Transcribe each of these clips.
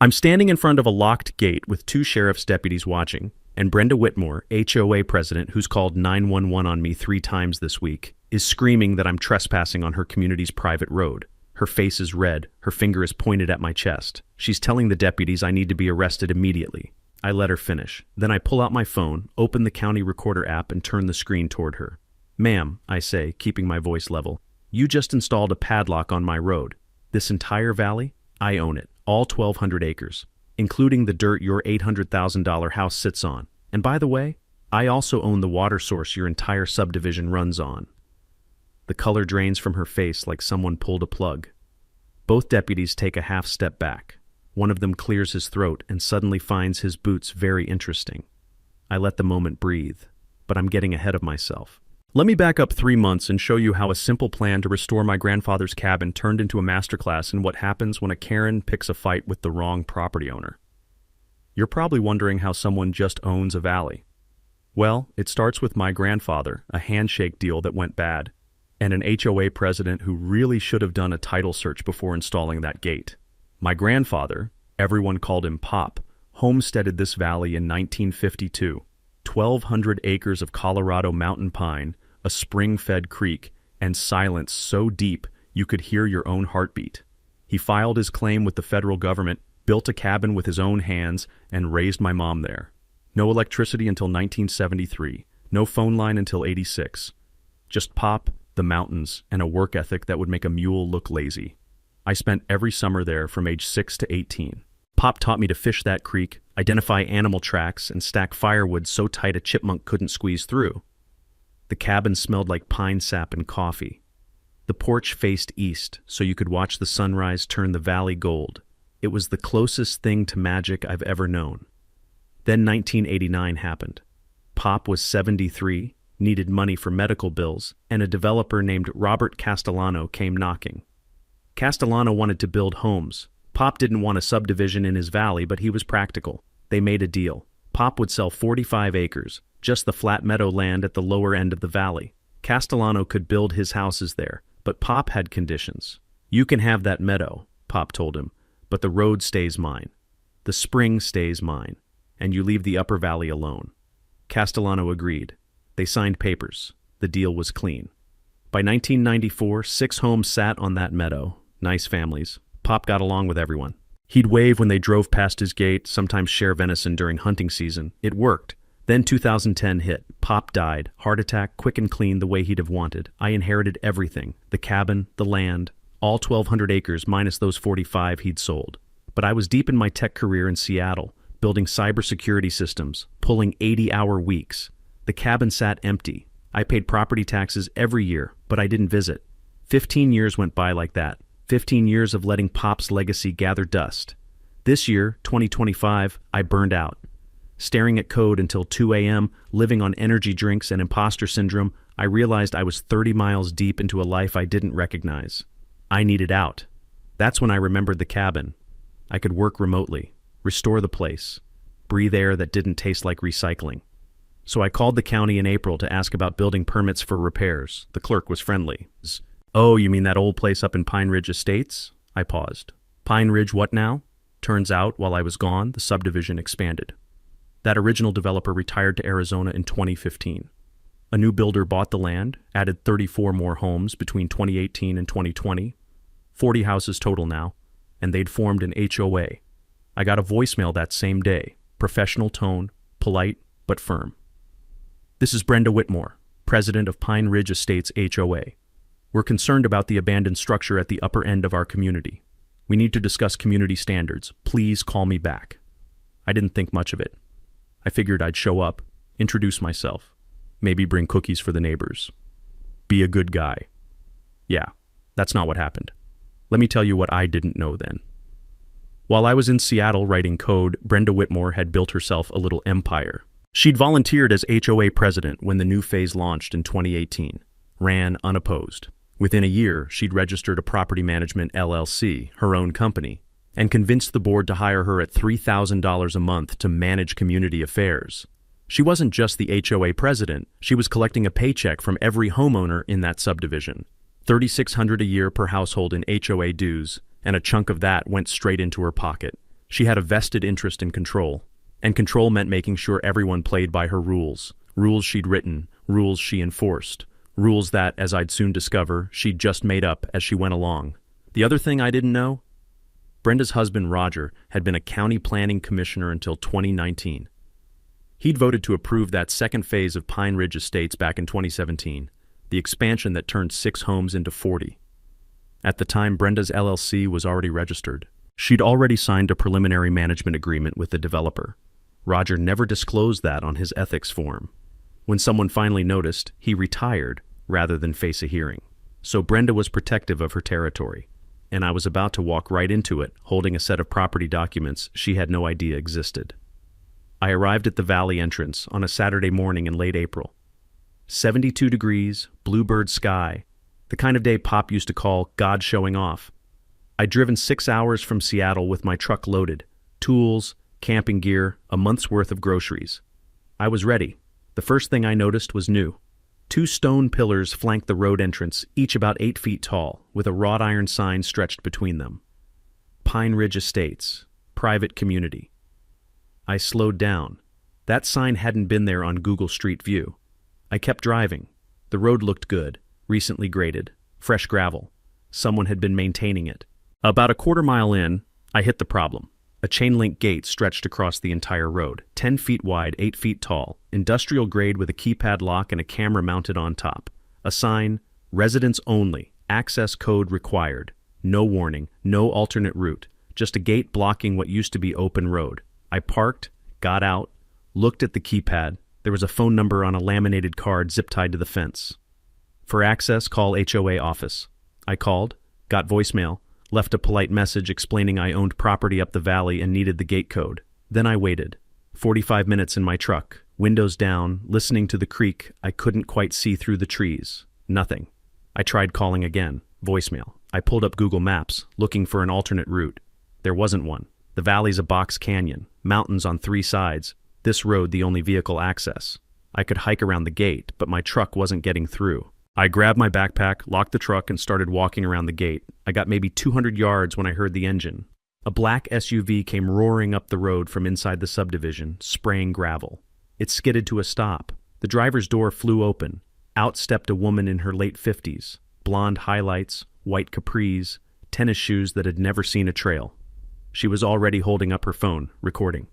I'm standing in front of a locked gate with two sheriff's deputies watching, and Brenda Whitmore, HOA president, who's called 911 on me 3 times this week, is screaming that I'm trespassing on her community's private road. Her face is red, her finger is pointed at my chest. She's telling the deputies I need to be arrested immediately. I let her finish. Then I pull out my phone, open the county recorder app, and turn the screen toward her. "Ma'am," I say, keeping my voice level, "you just installed a padlock on my road. This entire valley? I own it. All 1,200 acres, including the dirt your $800,000 house sits on. And by the way, I also own the water source your entire subdivision runs on." The color drains from her face like someone pulled a plug. Both deputies take a half step back. One of them clears his throat and suddenly finds his boots very interesting. I let the moment breathe, but I'm getting ahead of myself. Let me back up 3 months and show you how a simple plan to restore my grandfather's cabin turned into a masterclass in what happens when a Karen picks a fight with the wrong property owner. You're probably wondering how someone just owns a valley. Well, it starts with my grandfather, a handshake deal that went bad, and an HOA president who really should have done a title search before installing that gate. My grandfather, everyone called him Pop, homesteaded this valley in 1952. 1,200 acres of Colorado mountain pine, a spring-fed creek, and silence so deep you could hear your own heartbeat. He filed his claim with the federal government, built a cabin with his own hands, and raised my mom there. No electricity until 1973, no phone line until 86. Just Pop, the mountains, and a work ethic that would make a mule look lazy. I spent every summer there from age 6 to 18. Pop taught me to fish that creek, identify animal tracks, and stack firewood so tight a chipmunk couldn't squeeze through. The cabin smelled like pine sap and coffee. The porch faced east, so you could watch the sunrise turn the valley gold. It was the closest thing to magic I've ever known. Then 1989 happened. Pop was 73, needed money for medical bills, and a developer named Robert Castellano came knocking. Castellano wanted to build homes. Pop didn't want a subdivision in his valley, but he was practical. They made a deal. Pop would sell 45 acres, just the flat meadow land at the lower end of the valley. Castellano could build his houses there, but Pop had conditions. "You can have that meadow," Pop told him, "but the road stays mine. The spring stays mine, and you leave the upper valley alone." Castellano agreed. They signed papers. The deal was clean. By 1994, 6 homes sat on that meadow. Nice families. Pop got along with everyone. He'd wave when they drove past his gate, sometimes share venison during hunting season. It worked. Then 2010 hit. Pop died. Heart attack, quick and clean, the way he'd have wanted. I inherited everything. The cabin, the land, all 1,200 acres minus those 45 he'd sold. But I was deep in my tech career in Seattle, building cybersecurity systems, pulling 80-hour weeks. The cabin sat empty. I paid property taxes every year, but I didn't visit. 15 years went by like that. 15 years of letting Pop's legacy gather dust. This year, 2025, I burned out. Staring at code until 2 a.m., living on energy drinks and imposter syndrome, I realized I was 30 miles deep into a life I didn't recognize. I needed out. That's when I remembered the cabin. I could work remotely, restore the place, breathe air that didn't taste like recycling. So I called the county in April to ask about building permits for repairs. The clerk was friendly. "Oh, you mean that old place up in Pine Ridge Estates?" I paused. "Pine Ridge what now?" Turns out, while I was gone, the subdivision expanded. That original developer retired to Arizona in 2015. A new builder bought the land, added 34 more homes between 2018 and 2020. 40 houses total now, and they'd formed an HOA. I got a voicemail that same day. Professional tone, polite, but firm. "This is Brenda Whitmore, president of Pine Ridge Estates HOA. We're concerned about the abandoned structure at the upper end of our community. We need to discuss community standards. Please call me back." I didn't think much of it. I figured I'd show up, introduce myself, maybe bring cookies for the neighbors. Be a good guy. Yeah, that's not what happened. Let me tell you what I didn't know then. While I was in Seattle writing code, Brenda Whitmore had built herself a little empire. She'd volunteered as HOA president when the new phase launched in 2018, ran unopposed. Within a year, she'd registered a property management LLC, her own company, and convinced the board to hire her at $3,000 a month to manage community affairs. She wasn't just the HOA president, she was collecting a paycheck from every homeowner in that subdivision. $3,600 a year per household in HOA dues, and a chunk of that went straight into her pocket. She had a vested interest in control, and control meant making sure everyone played by her rules, rules she'd written, rules she enforced, rules that, as I'd soon discover, she'd just made up as she went along. The other thing I didn't know? Brenda's husband, Roger, had been a county planning commissioner until 2019. He'd voted to approve that second phase of Pine Ridge Estates back in 2017, the expansion that turned 6 homes into 40. At the time, Brenda's LLC was already registered. She'd already signed a preliminary management agreement with the developer. Roger never disclosed that on his ethics form. When someone finally noticed, he retired rather than face a hearing. So Brenda was protective of her territory, and I was about to walk right into it, holding a set of property documents she had no idea existed. I arrived at the valley entrance on a Saturday morning in late April. 72 degrees, bluebird sky, the kind of day Pop used to call God showing off. I'd driven 6 hours from Seattle with my truck loaded, tools, camping gear, a month's worth of groceries. I was ready. The first thing I noticed was new. 2 stone pillars flanked the road entrance, each about 8 feet tall, with a wrought iron sign stretched between them. Pine Ridge Estates, private community. I slowed down. That sign hadn't been there on Google Street View. I kept driving. The road looked good, recently graded, fresh gravel. Someone had been maintaining it. About a quarter mile in, I hit the problem. A chain-link gate stretched across the entire road, 10 feet wide, 8 feet tall, industrial grade with a keypad lock and a camera mounted on top. A sign, residents only, access code required. No warning, no alternate route, just a gate blocking what used to be open road. I parked, got out, looked at the keypad. There was a phone number on a laminated card zip-tied to the fence. For access, call HOA office. I called, got voicemail, left a polite message explaining I owned property up the valley and needed the gate code. Then I waited. 45 minutes in my truck, windows down, listening to the creek. I couldn't quite see through the trees. Nothing. I tried calling again. Voicemail. I pulled up Google Maps, looking for an alternate route. There wasn't one. The valley's a box canyon, mountains on 3 sides. This road the only vehicle access. I could hike around the gate, but my truck wasn't getting through. I grabbed my backpack, locked the truck, and started walking around the gate. I got maybe 200 yards when I heard the engine. A black SUV came roaring up the road from inside the subdivision, spraying gravel. It skidded to a stop. The driver's door flew open. Out stepped a woman in her late 50s, blonde highlights, white capris, tennis shoes that had never seen a trail. She was already holding up her phone, recording.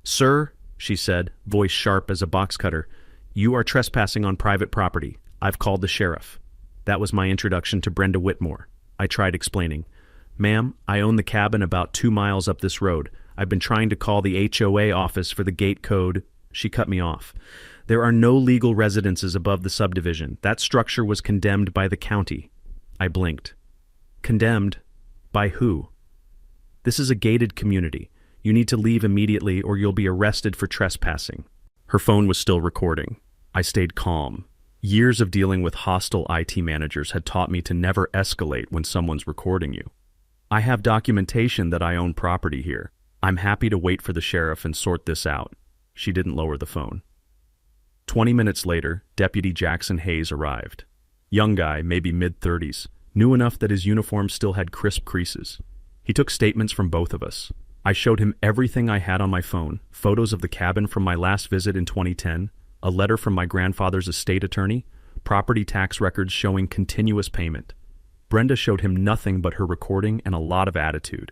"Sir," she said, voice sharp as a box cutter, "you are trespassing on private property. I've called the sheriff." That was my introduction to Brenda Whitmore. I tried explaining. "Ma'am, I own the cabin about 2 miles up this road. I've been trying to call the HOA office for the gate code." She cut me off. "There are no legal residences above the subdivision. That structure was condemned by the county." I blinked. Condemned? By who? "This is a gated community. You need to leave immediately or you'll be arrested for trespassing." Her phone was still recording. I stayed calm. Years of dealing with hostile IT managers had taught me to never escalate when someone's recording you. "I have documentation that I own property here. I'm happy to wait for the sheriff and sort this out." She didn't lower the phone. 20 minutes later, Deputy Jackson Hayes arrived. Young guy, maybe mid-30s, knew enough that his uniform still had crisp creases. He took statements from both of us. I showed him everything I had on my phone, photos of the cabin from my last visit in 2010, a letter from my grandfather's estate attorney, property tax records showing continuous payment. Brenda showed him nothing but her recording and a lot of attitude.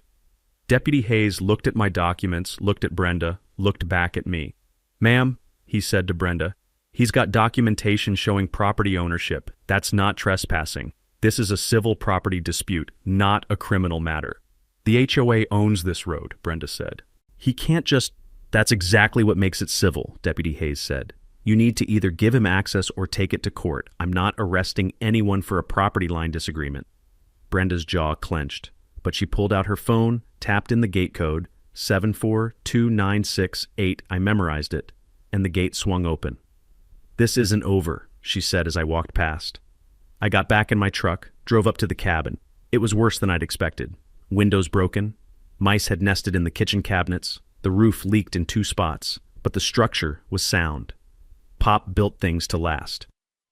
Deputy Hayes looked at my documents, looked at Brenda, looked back at me. "Ma'am," he said to Brenda, "he's got documentation showing property ownership. That's not trespassing. This is a civil property dispute, not a criminal matter." "The HOA owns this road," Brenda said. "He can't just—" "That's exactly what makes it civil," Deputy Hayes said. "You need to either give him access or take it to court. I'm not arresting anyone for a property line disagreement." Brenda's jaw clenched, but she pulled out her phone, tapped in the gate code, 742968. I memorized it, and the gate swung open. "This isn't over," she said as I walked past. I got back in my truck, drove up to the cabin. It was worse than I'd expected. Windows broken, mice had nested in the kitchen cabinets, the roof leaked in 2 spots, but the structure was sound. Pop built things to last.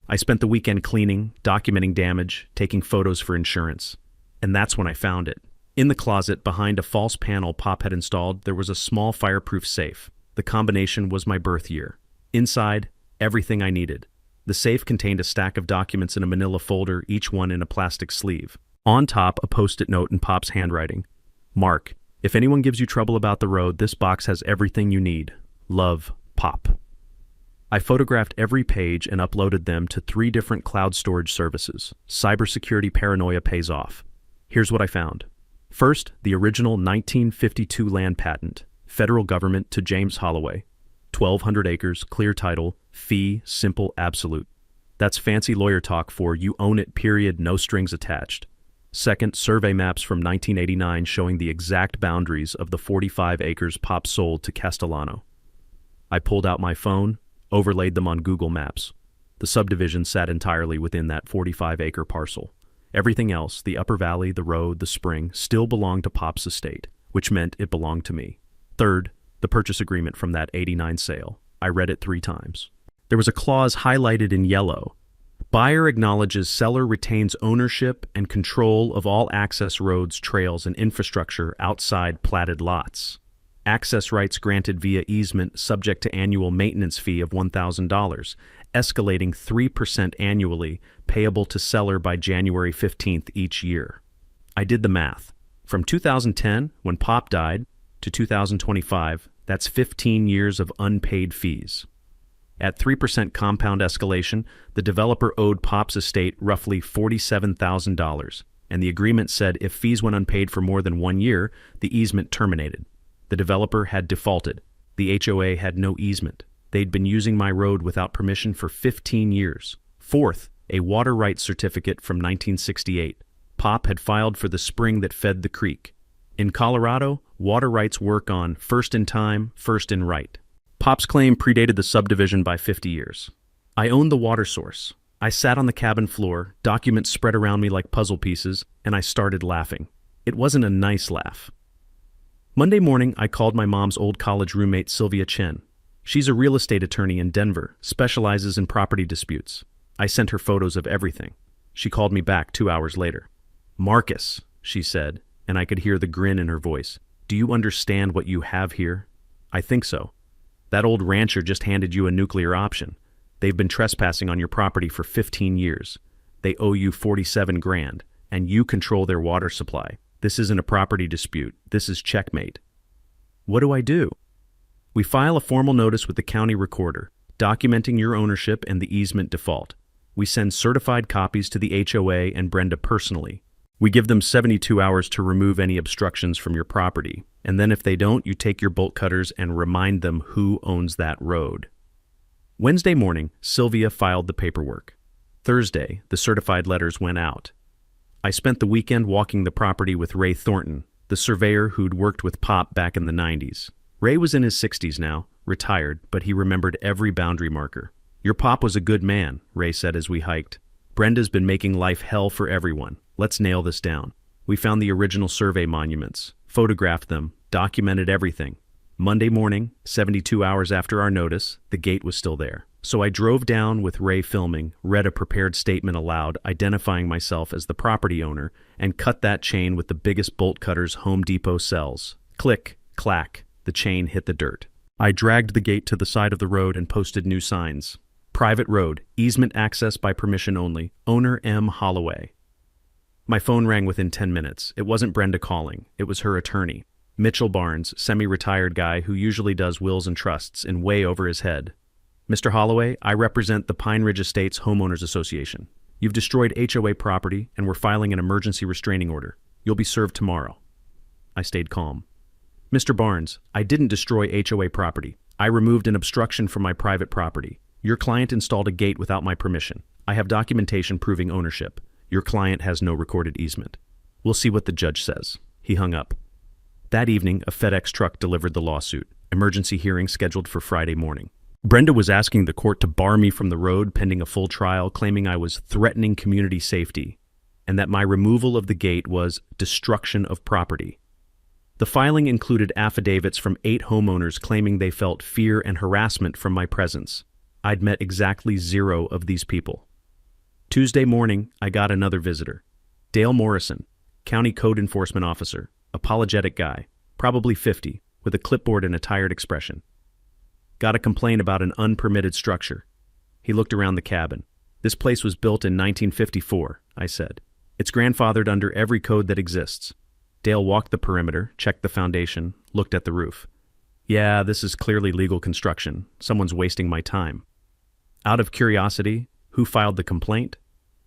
I spent the weekend cleaning, documenting damage, taking photos for insurance. And that's when I found it. In the closet, behind a false panel Pop had installed, there was a small fireproof safe. The combination was my birth year. Inside, everything I needed. The safe contained a stack of documents in a manila folder, each one in a plastic sleeve. On top, a post-it note in Pop's handwriting. Mark, if anyone gives you trouble about the road, this box has everything you need. Love, Pop. I photographed every page and uploaded them to 3 different cloud storage services. Cybersecurity paranoia pays off. Here's what I found. First, the original 1952 land patent, federal government to James Holloway. 1,200 acres, clear title, fee, simple, absolute. That's fancy lawyer talk for you own it, period, no strings attached. Second, survey maps from 1989 showing the exact boundaries of the 45 acres Pop sold to Castellano. I pulled out my phone, overlaid them on Google Maps. The subdivision sat entirely within that 45-acre parcel. Everything else, the upper valley, the road, the spring, still belonged to Pop's estate, which meant it belonged to me. Third, the purchase agreement from that '89 sale. I read it 3 times. There was a clause highlighted in yellow. Buyer acknowledges seller retains ownership and control of all access roads, trails, and infrastructure outside platted lots. Access rights granted via easement subject to annual maintenance fee of $1,000, escalating 3% annually, payable to seller by January 15th each year. I did the math. From 2010, when Pop died, to 2025, that's 15 years of unpaid fees. At 3% compound escalation, the developer owed Pop's estate roughly $47,000, and the agreement said if fees went unpaid for more than 1 year, the easement terminated. The developer had defaulted. The HOA had no easement. They'd been using my road without permission for 15 years. Fourth, a water rights certificate from 1968. Pop had filed for the spring that fed the creek. In Colorado, water rights work on first in time, first in right. Pop's claim predated the subdivision by 50 years. I owned the water source. I sat on the cabin floor, documents spread around me like puzzle pieces, and I started laughing. It wasn't a nice laugh. Monday morning, I called my mom's old college roommate, Sylvia Chen. She's a real estate attorney in Denver, specializes in property disputes. I sent her photos of everything. She called me back 2 hours later. Marcus, she said, and I could hear the grin in her voice. Do you understand what you have here? I think so. That old rancher just handed you a nuclear option. They've been trespassing on your property for 15 years. They owe you 47 grand, and you control their water supply. This isn't a property dispute. This is checkmate. What do I do? We file a formal notice with the county recorder, documenting your ownership and the easement default. We send certified copies to the HOA and Brenda personally. We give them 72 hours to remove any obstructions from your property, and then if they don't, you take your bolt cutters and remind them who owns that road. Wednesday morning, Sylvia filed the paperwork. Thursday, the certified letters went out. I spent the weekend walking the property with Ray Thornton, the surveyor who'd worked with Pop back in the 90s. Ray was in his 60s now, retired, but he remembered every boundary marker. Your Pop was a good man, Ray said as we hiked. Brenda's been making life hell for everyone. Let's nail this down. We found the original survey monuments, photographed them, documented everything. Monday morning, 72 hours after our notice, the gate was still there. So I drove down with Ray filming, read a prepared statement aloud, identifying myself as the property owner, and cut that chain with the biggest bolt cutters Home Depot sells. Click, clack, the chain hit the dirt. I dragged the gate to the side of the road and posted new signs. Private road, easement access by permission only, owner M. Holloway. My phone rang within 10 minutes. It wasn't Brenda calling. It was her attorney, Mitchell Barnes, semi-retired guy who usually does wills and trusts in way over his head. Mr. Holloway, I represent the Pine Ridge Estates Homeowners Association. You've destroyed HOA property, and we're filing an emergency restraining order. You'll be served tomorrow. I stayed calm. Mr. Barnes, I didn't destroy HOA property. I removed an obstruction from my private property. Your client installed a gate without my permission. I have documentation proving ownership. Your client has no recorded easement. We'll see what the judge says. He hung up. That evening, a FedEx truck delivered the lawsuit. Emergency hearing scheduled for Friday morning. Brenda was asking the court to bar me from the road pending a full trial, claiming I was threatening community safety, and that my removal of the gate was destruction of property. The filing included affidavits from 8 homeowners claiming they felt fear and harassment from my presence. I'd met exactly 0 of these people. Tuesday morning, I got another visitor. Dale Morrison, county code enforcement officer, apologetic guy, probably 50, with a clipboard and a tired expression. Got a complaint about an unpermitted structure. He looked around the cabin. This place was built in 1954, I said. It's grandfathered under every code that exists. Dale walked the perimeter, checked the foundation, looked at the roof. Yeah, this is clearly legal construction. Someone's wasting my time. Out of curiosity, who filed the complaint?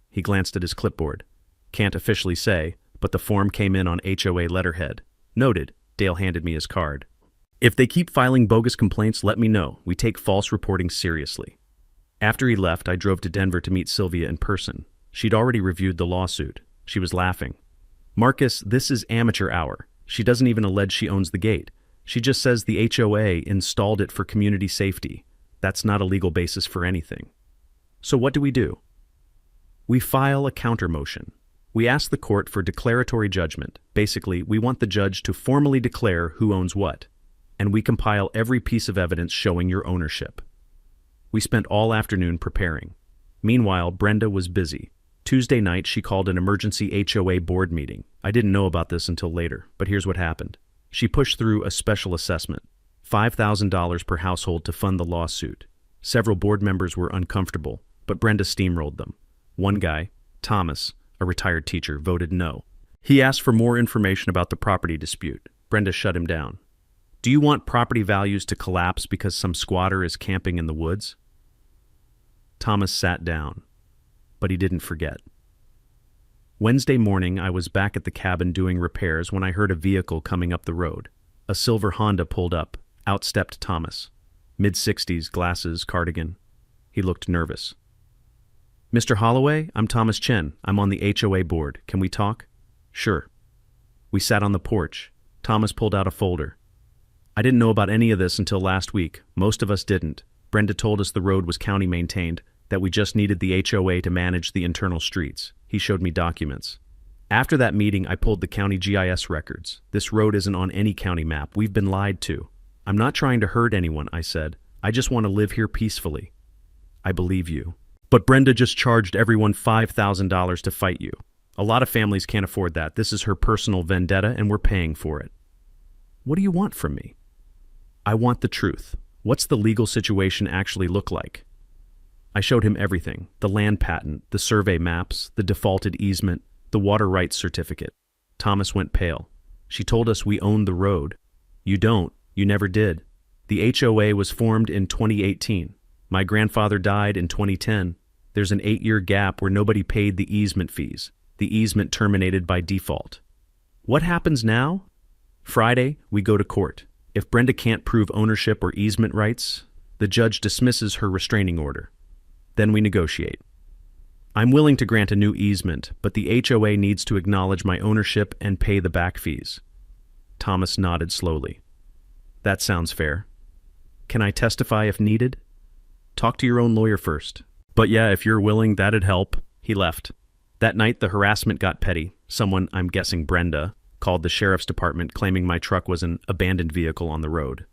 He glanced at his clipboard. Can't officially say, but the form came in on HOA letterhead. Noted. Dale handed me his card. If they keep filing bogus complaints, let me know. We take false reporting seriously. After he left, I drove to Denver to meet Sylvia in person. She'd already reviewed the lawsuit. She was laughing. Marcus, this is amateur hour. She doesn't even allege she owns the gate. She just says the HOA installed it for community safety. That's not a legal basis for anything. So what do? We file a counter motion. We ask the court for declaratory judgment. Basically, we want the judge to formally declare who owns what. And we compile every piece of evidence showing your ownership. We spent all afternoon preparing. Meanwhile, Brenda was busy. Tuesday night, she called an emergency HOA board meeting. I didn't know about this until later, but here's what happened. She pushed through a special assessment, $5,000 per household to fund the lawsuit. Several board members were uncomfortable, but Brenda steamrolled them. One guy, Thomas, a retired teacher, voted no. He asked for more information about the property dispute. Brenda shut him down. Do you want property values to collapse because some squatter is camping in the woods? Thomas sat down, but he didn't forget. Wednesday morning, I was back at the cabin doing repairs when I heard a vehicle coming up the road. A silver Honda pulled up. Out stepped Thomas. Mid-60s, glasses, cardigan. He looked nervous. Mr. Holloway, I'm Thomas Chen. I'm on the HOA board. Can we talk? Sure. We sat on the porch. Thomas pulled out a folder. I didn't know about any of this until last week. Most of us didn't. Brenda told us the road was county maintained, that we just needed the HOA to manage the internal streets. He showed me documents. After that meeting, I pulled the county GIS records. This road isn't on any county map. We've been lied to. I'm not trying to hurt anyone, I said. I just want to live here peacefully. I believe you. But Brenda just charged everyone $5,000 to fight you. A lot of families can't afford that. This is her personal vendetta, and we're paying for it. What do you want from me? I want the truth. What's the legal situation actually look like? I showed him everything. The land patent, the survey maps, the defaulted easement, the water rights certificate. Thomas went pale. She told us we owned the road. You don't. You never did. The HOA was formed in 2018. My grandfather died in 2010. There's an 8-year gap where nobody paid the easement fees. The easement terminated by default. What happens now? Friday, we go to court. If Brenda can't prove ownership or easement rights, the judge dismisses her restraining order. Then we negotiate. I'm willing to grant a new easement, but the HOA needs to acknowledge my ownership and pay the back fees. Thomas nodded slowly. That sounds fair. Can I testify if needed? Talk to your own lawyer first. But yeah, if you're willing, that'd help. He left. That night, the harassment got petty. Someone, I'm guessing Brenda, called the sheriff's department claiming my truck was an abandoned vehicle on the road.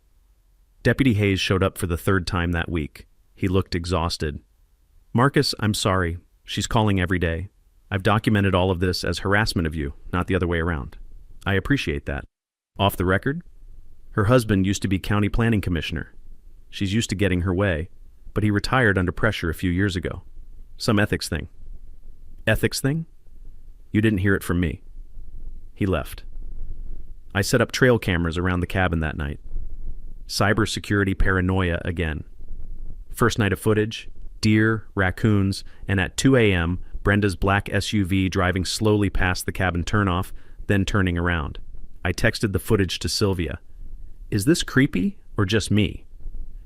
Deputy Hayes showed up for the 3rd time that week. He looked exhausted. Marcus, I'm sorry. She's calling every day. I've documented all of this as harassment of you, not the other way around. I appreciate that. Off the record? Her husband used to be county planning commissioner. She's used to getting her way, but he retired under pressure a few years ago. Some ethics thing. Ethics thing? You didn't hear it from me. He left. I set up trail cameras around the cabin that night. Cybersecurity paranoia again. First night of footage, deer, raccoons, and at 2 a.m., Brenda's black SUV driving slowly past the cabin turnoff, then turning around. I texted the footage to Sylvia. Is this creepy or just me?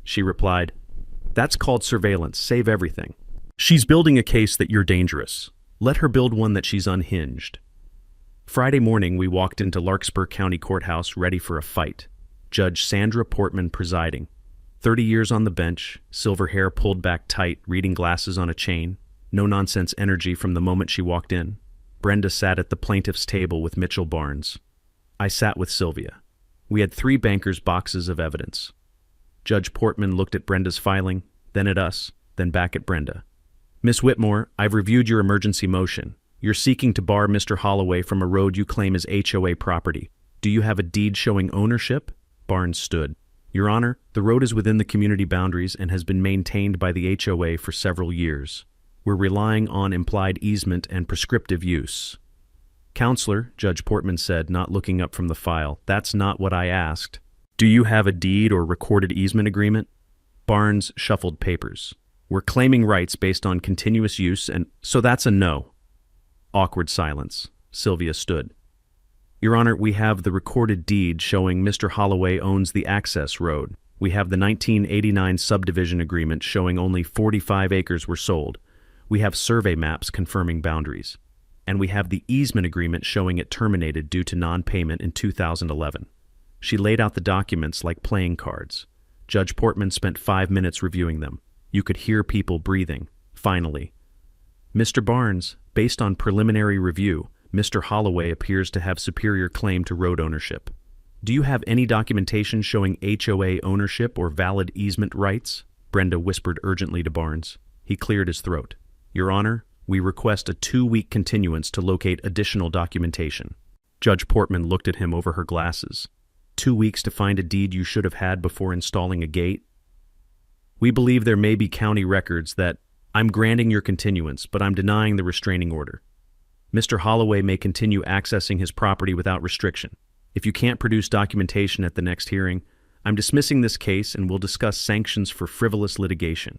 She replied, That's called surveillance. Save everything. She's building a case that you're dangerous. Let her build one that she's unhinged. Friday morning, we walked into Larkspur County Courthouse ready for a fight. Judge Sandra Portman presiding. 30 years on the bench, silver hair pulled back tight, reading glasses on a chain. No-nonsense energy from the moment she walked in. Brenda sat at the plaintiff's table with Mitchell Barnes. I sat with Sylvia. We had 3 bankers' boxes of evidence. Judge Portman looked at Brenda's filing, then at us, then back at Brenda. Miss Whitmore, I've reviewed your emergency motion. You're seeking to bar Mr. Holloway from a road you claim is HOA property. Do you have a deed showing ownership? Barnes stood. Your Honor, the road is within the community boundaries and has been maintained by the HOA for several years. We're relying on implied easement and prescriptive use. Counselor, Judge Portman said, not looking up from the file, that's not what I asked. Do you have a deed or recorded easement agreement? Barnes shuffled papers. We're claiming rights based on continuous use, and so that's a no. Awkward silence. Sylvia stood. Your Honor, we have the recorded deed showing Mr. Holloway owns the access road. We have the 1989 subdivision agreement showing only 45 acres were sold. We have survey maps confirming boundaries. And we have the easement agreement showing it terminated due to non-payment in 2011. She laid out the documents like playing cards. Judge Portman spent 5 minutes reviewing them. You could hear people breathing. Finally, Mr. Barnes, based on preliminary review, Mr. Holloway appears to have superior claim to road ownership. Do you have any documentation showing HOA ownership or valid easement rights? Brenda whispered urgently to Barnes. He cleared his throat. Your Honor, we request a 2-week continuance to locate additional documentation. Judge Portman looked at him over her glasses. 2 weeks to find a deed you should have had before installing a gate? We believe there may be county records that I'm granting your continuance, but I'm denying the restraining order. Mr. Holloway may continue accessing his property without restriction. If you can't produce documentation at the next hearing, I'm dismissing this case and we'll discuss sanctions for frivolous litigation.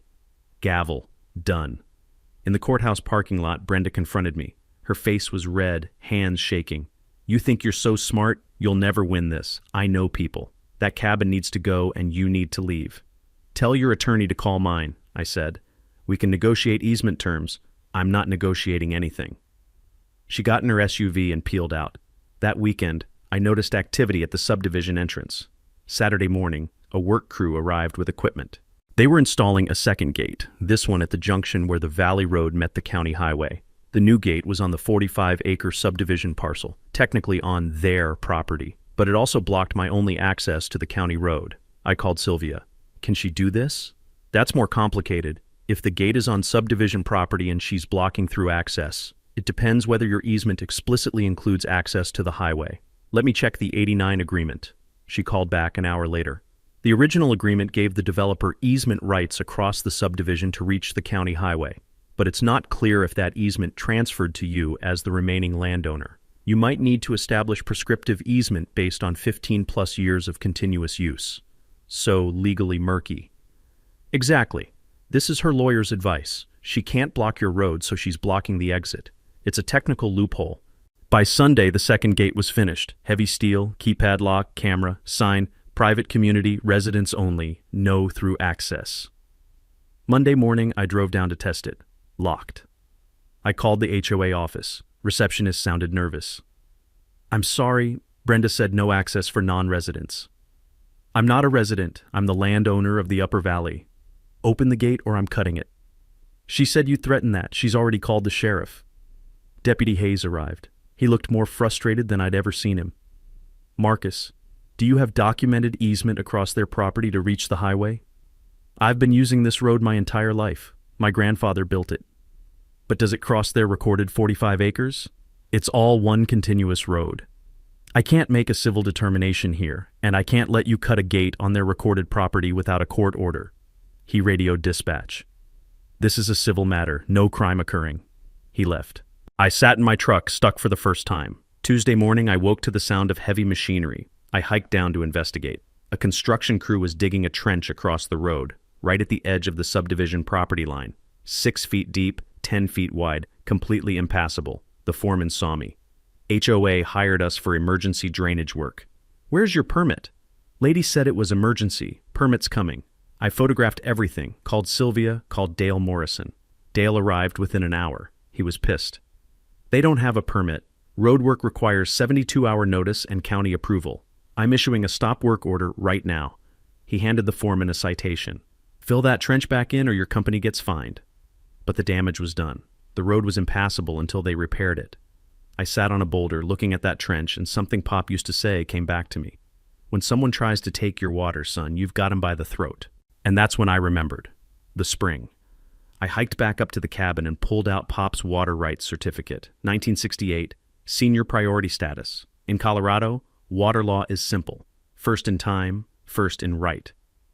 Gavel. Done. In the courthouse parking lot, Brenda confronted me. Her face was red, hands shaking. You think you're so smart? You'll never win this. I know people. That cabin needs to go and you need to leave. Tell your attorney to call mine, I said. We can negotiate easement terms. I'm not negotiating anything. She got in her SUV and peeled out. That weekend, I noticed activity at the subdivision entrance. Saturday morning, a work crew arrived with equipment. They were installing a second gate, this one at the junction where the Valley Road met the county highway. The new gate was on the 45-acre subdivision parcel, technically on their property, but it also blocked my only access to the county road. I called Sylvia. Can she do this? That's more complicated. If the gate is on subdivision property and she's blocking through access, it depends whether your easement explicitly includes access to the highway. Let me check the '89 agreement. She called back an hour later. The original agreement gave the developer easement rights across the subdivision to reach the county highway, but it's not clear if that easement transferred to you as the remaining landowner. You might need to establish prescriptive easement based on 15+ years of continuous use. So legally murky. Exactly. This is her lawyer's advice. She can't block your road, so she's blocking the exit. It's a technical loophole. By Sunday, the second gate was finished. Heavy steel, keypad lock, camera, sign, private community, residents only, no through access. Monday morning, I drove down to test it. Locked. I called the HOA office. Receptionist sounded nervous. I'm sorry, Brenda said no access for non-residents. I'm not a resident. I'm the landowner of the Upper Valley. Open the gate or I'm cutting it. She said you'd threaten that. She's already called the sheriff. Deputy Hayes arrived. He looked more frustrated than I'd ever seen him. Marcus, do you have documented easement across their property to reach the highway? I've been using this road my entire life. My grandfather built it. But does it cross their recorded 45 acres? It's all one continuous road. I can't make a civil determination here, and I can't let you cut a gate on their recorded property without a court order. He radioed dispatch. This is a civil matter, no crime occurring. He left. I sat in my truck, stuck for the first time. Tuesday morning, I woke to the sound of heavy machinery. I hiked down to investigate. A construction crew was digging a trench across the road, right at the edge of the subdivision property line. 6 feet deep, 10 feet wide, completely impassable. The foreman saw me. HOA hired us for emergency drainage work. Where's your permit? Lady said it was emergency. Permit's coming. I photographed everything, called Sylvia, called Dale Morrison. Dale arrived within an hour. He was pissed. They don't have a permit. Roadwork requires 72-hour notice and county approval. I'm issuing a stop work order right now. He handed the foreman a citation. Fill that trench back in or your company gets fined. But the damage was done. The road was impassable until they repaired it. I sat on a boulder looking at that trench and something Pop used to say came back to me. When someone tries to take your water, son, you've got him by the throat. And that's when I remembered. The spring. I hiked back up to the cabin and pulled out Pop's water rights certificate, 1968, senior priority status. In Colorado, water law is simple. First in time, first in right.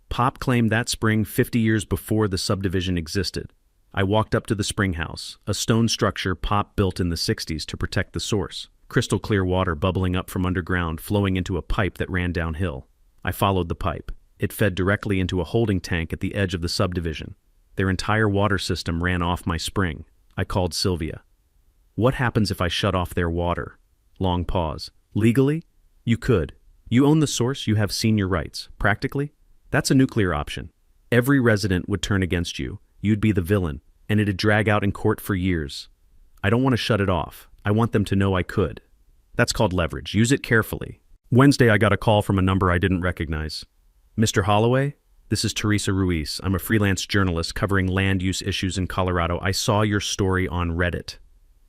Pop claimed that spring 50 years before the subdivision existed. I walked up to the spring house, a stone structure Pop built in the 60s to protect the source. Crystal clear water bubbling up from underground, flowing into a pipe that ran downhill. I followed the pipe. It fed directly into a holding tank at the edge of the subdivision. Their entire water system ran off my spring. I called Sylvia. What happens if I shut off their water? Long pause. Legally? You could. You own the source, you have senior rights. Practically? That's a nuclear option. Every resident would turn against you. You'd be the villain, and it'd drag out in court for years. I don't want to shut it off. I want them to know I could. That's called leverage. Use it carefully. Wednesday, I got a call from a number I didn't recognize. Mr. Holloway? This is Teresa Ruiz. I'm a freelance journalist covering land use issues in Colorado. I saw your story on Reddit.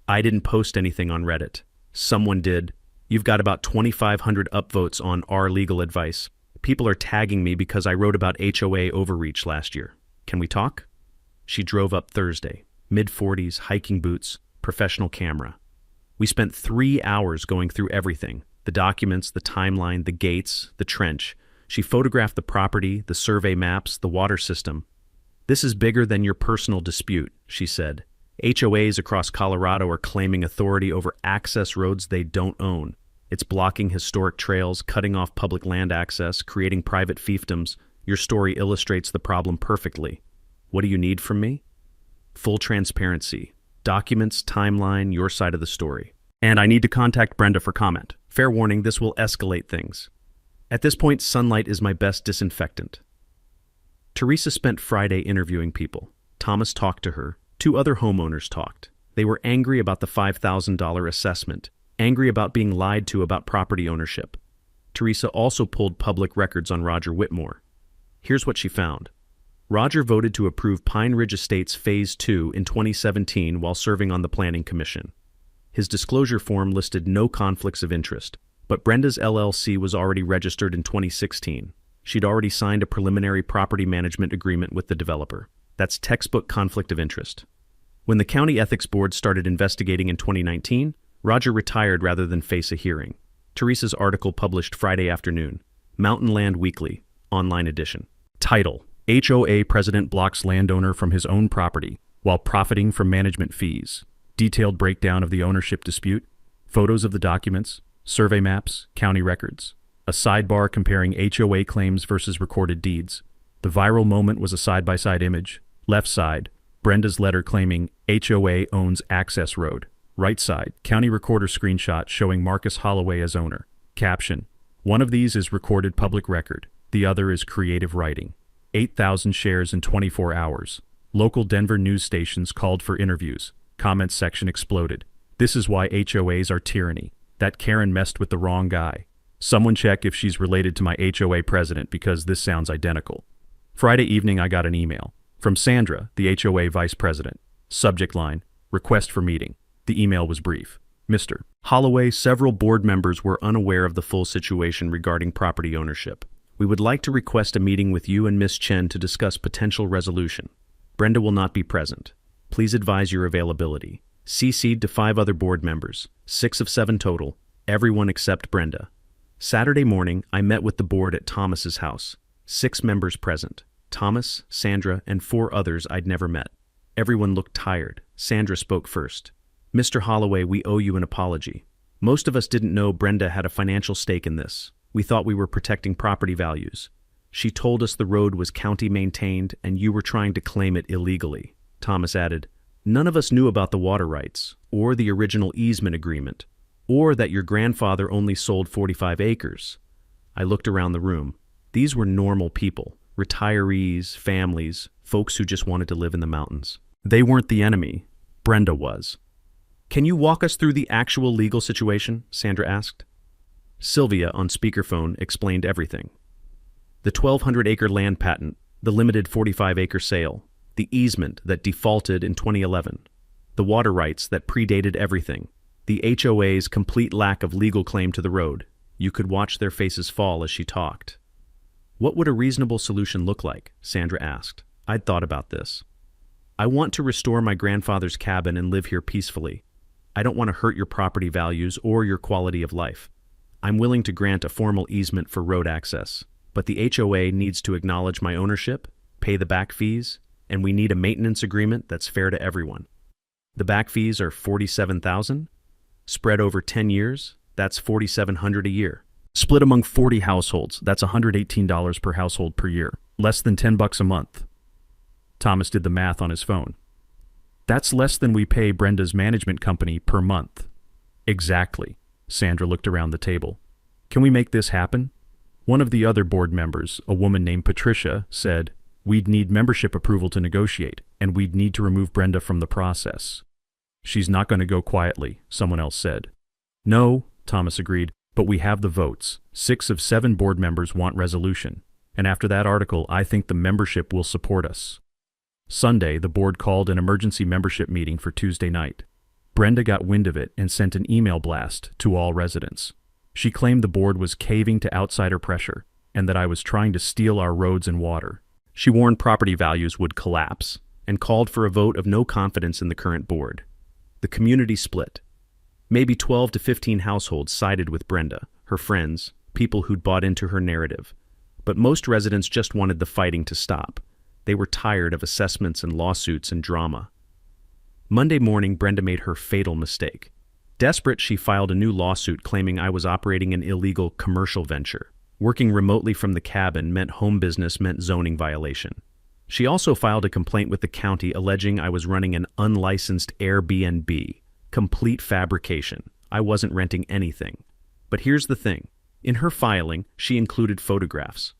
I didn't post anything on Reddit. Someone did. You've got about 2,500 upvotes on our legal advice. People are tagging me because I wrote about HOA overreach last year. Can we talk? She drove up Thursday. Mid-40s, hiking boots, professional camera. We spent 3 hours going through everything. The documents, the timeline, the gates, the trench. She photographed the property, the survey maps, the water system. This is bigger than your personal dispute, she said. HOAs across Colorado are claiming authority over access roads they don't own. It's blocking historic trails, cutting off public land access, creating private fiefdoms. Your story illustrates the problem perfectly. What do you need from me? Full transparency. Documents, timeline, your side of the story. And I need to contact Brenda for comment. Fair warning, this will escalate things. At this point, sunlight is my best disinfectant. Teresa spent Friday interviewing people. Thomas talked to her. 2 other homeowners talked. They were angry about the $5,000 assessment, angry about being lied to about property ownership. Teresa also pulled public records on Roger Whitmore. Here's what she found. Roger voted to approve Pine Ridge Estates Phase 2 in 2017 while serving on the Planning Commission. His disclosure form listed no conflicts of interest, but Brenda's LLC was already registered in 2016. She'd already signed a preliminary property management agreement with the developer. That's textbook conflict of interest. When the County Ethics Board started investigating in 2019, Roger retired rather than face a hearing. Teresa's article published Friday afternoon. Mountain Land Weekly, online edition. Title: HOA President blocks landowner from his own property while profiting from management fees. Detailed breakdown of the ownership dispute, photos of the documents, survey maps, county records. A sidebar comparing HOA claims versus recorded deeds. The viral moment was a side-by-side image. Left side, Brenda's letter claiming HOA owns access road. Right side, county recorder screenshot showing Marcus Holloway as owner. Caption: one of these is recorded public record. The other is creative writing. 8,000 shares in 24 hours. Local Denver news stations called for interviews. Comments section exploded. This is why HOAs are tyranny. That Karen messed with the wrong guy. Someone check if she's related to my HOA president because this sounds identical. Friday evening I got an email from Sandra, the HOA vice president. Subject line: request for meeting. The email was brief. Mr. Holloway, several board members were unaware of the full situation regarding property ownership. We would like to request a meeting with you and Ms. Chen to discuss potential resolution. Brenda will not be present. Please advise your availability. CC'd to 5 other board members, 6 of 7 total, everyone except Brenda. Saturday morning, I met with the board at Thomas's house. 6 members present. Thomas, Sandra, and 4 others I'd never met. Everyone looked tired. Sandra spoke first. Mr. Holloway, we owe you an apology. Most of us didn't know Brenda had a financial stake in this. We thought we were protecting property values. She told us the road was county maintained and you were trying to claim it illegally. Thomas added, none of us knew about the water rights, or the original easement agreement, or that your grandfather only sold 45 acres. I looked around the room. These were normal people, retirees, families, folks who just wanted to live in the mountains. They weren't the enemy. Brenda was. Can you walk us through the actual legal situation? Sandra asked. Sylvia, on speakerphone, explained everything. The 1,200-acre land patent, the limited 45-acre sale, the easement that defaulted in 2011, the water rights that predated everything, the HOA's complete lack of legal claim to the road. You could watch their faces fall as she talked. What would a reasonable solution look like? Sandra asked. I'd thought about this. I want to restore my grandfather's cabin and live here peacefully. I don't want to hurt your property values or your quality of life. I'm willing to grant a formal easement for road access, but the HOA needs to acknowledge my ownership, pay the back fees, and we need a maintenance agreement that's fair to everyone. The back fees are $47,000, spread over 10 years, that's $4,700 a year. Split among 40 households, that's $118 per household per year, less than $10 a month. Thomas did the math on his phone. That's less than we pay Brenda's management company per month. Exactly. Sandra looked around the table. Can we make this happen? One of the other board members, a woman named Patricia, said, we'd need membership approval to negotiate, and we'd need to remove Brenda from the process. She's not going to go quietly, someone else said. No, Thomas agreed, but we have the votes. 6 of 7 board members want resolution, and after that article, I think the membership will support us. Sunday, the board called an emergency membership meeting for Tuesday night. Brenda got wind of it and sent an email blast to all residents. She claimed the board was caving to outsider pressure and that I was trying to steal our roads and water. She warned property values would collapse and called for a vote of no confidence in the current board. The community split. Maybe 12 to 15 households sided with Brenda, her friends, people who'd bought into her narrative. But most residents just wanted the fighting to stop. They were tired of assessments and lawsuits and drama. Monday morning, Brenda made her fatal mistake. Desperate, she filed a new lawsuit claiming I was operating an illegal commercial venture. Working remotely from the cabin meant home business meant zoning violation. She also filed a complaint with the county alleging I was running an unlicensed Airbnb. Complete fabrication. I wasn't renting anything. But here's the thing. In her filing, she included photographs.